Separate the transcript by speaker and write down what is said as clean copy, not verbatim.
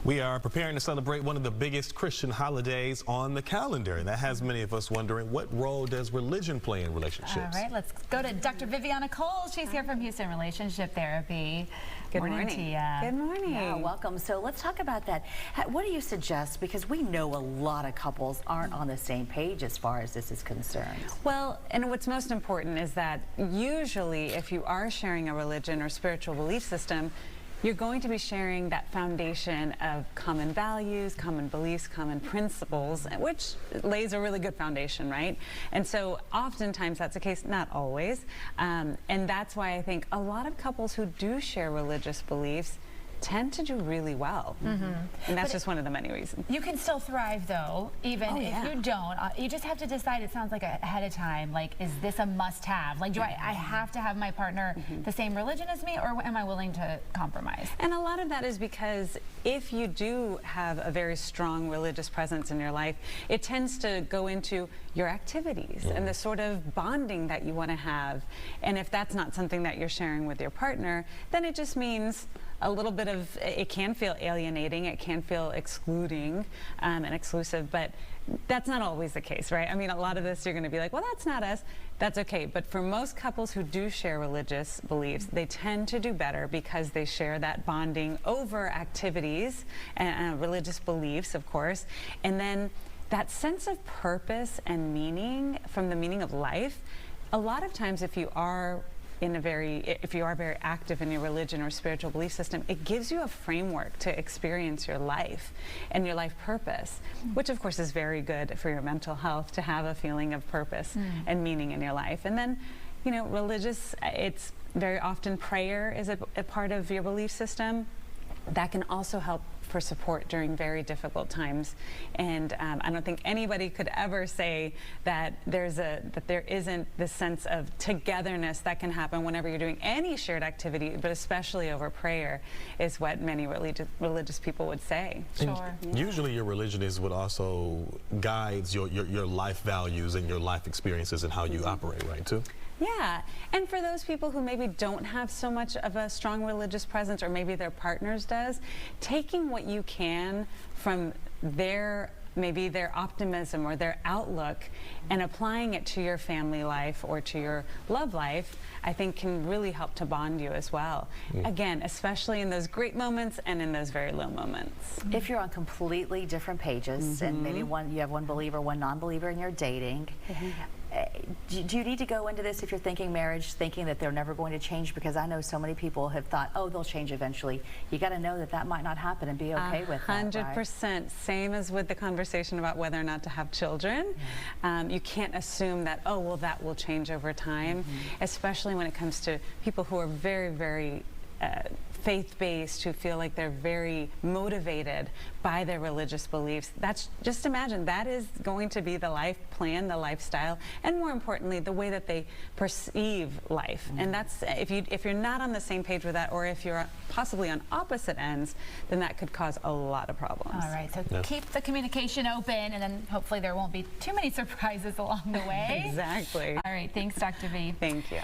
Speaker 1: We are preparing to celebrate one of the biggest Christian holidays on the calendar, and that has many of us wondering, what role does religion play in relationships?
Speaker 2: All right, let's go to Dr. Viviana Coles. She's here from Houston Relationship Therapy.
Speaker 3: Good morning.
Speaker 2: To you.
Speaker 3: Good morning.
Speaker 4: Yeah, welcome. So let's talk about that. What do you suggest? Because we know a lot of couples aren't on the same page as far as this is concerned.
Speaker 3: Well, and what's most important is that usually if you are sharing a religion or spiritual belief system, you're going to be sharing that foundation of common values, common beliefs, common principles, which lays a really good foundation, right? And so oftentimes that's the case, not always. And that's why I think a lot of couples who do share religious beliefs tend to do really well. And that's just one of the many reasons.
Speaker 2: You can still thrive though, even if you don't. You just have to decide, it sounds like ahead of time, like, is this a must-have? Like, do I have to have my partner the same religion as me, or am I willing to compromise?
Speaker 3: And a lot of that is because if you do have a very strong religious presence in your life, it tends to go into your activities and the sort of bonding that you want to have. And if that's not something that you're sharing with your partner, then it just means a little bit of, it can feel alienating, it can feel excluding and exclusive, but that's not always the case, right? I mean, a lot of this you're going to be like, well, that's not us. That's okay. But for most couples who do share religious beliefs, they tend to do better because they share that bonding over activities and religious beliefs, of course. And then that sense of purpose and meaning from the meaning of life, a lot of times if you are very active in your religion or spiritual belief system, it gives you a framework to experience your life and your life purpose, which of course is very good for your mental health, to have a feeling of purpose and meaning in your life. And then, you know, religious, it's very often prayer is a part of your belief system. That can also help for support during very difficult times. And I don't think anybody could ever say that there isn't this sense of togetherness that can happen whenever you're doing any shared activity, but especially over prayer is what many religious people would say.
Speaker 2: Sure.
Speaker 1: Usually your religion is what also guides your life values and your life experiences and how you operate, right, too?
Speaker 3: Yeah, and for those people who maybe don't have so much of a strong religious presence, or maybe their partners does, taking what you can from maybe their optimism or their outlook and applying it to your family life or to your love life, I think can really help to bond you as well. Again, especially in those great moments and in those very low moments.
Speaker 4: If you're on completely different pages and maybe you have one believer, one non-believer, and you're dating, do you need to go into this if you're thinking marriage, thinking that they're never going to change? Because I know so many people have thought, oh, they'll change eventually. You got to know that that might not happen and be okay with that,
Speaker 3: 100%.
Speaker 4: Right?
Speaker 3: Same as with the conversation about whether or not to have children. You can't assume that, oh, well, that will change over time, especially when it comes to people who are very, very faith-based, who feel like they're very motivated by their religious beliefs. That's, just imagine, that is going to be the life plan, the lifestyle, and more importantly, the way that they perceive life. And that's, if you're not on the same page with that, or if you're possibly on opposite ends, then that could cause a lot of problems.
Speaker 2: All right, so keep the communication open, and then hopefully there won't be too many surprises along the way.
Speaker 3: Exactly.
Speaker 2: All right, thanks, Dr. V.
Speaker 3: Thank you.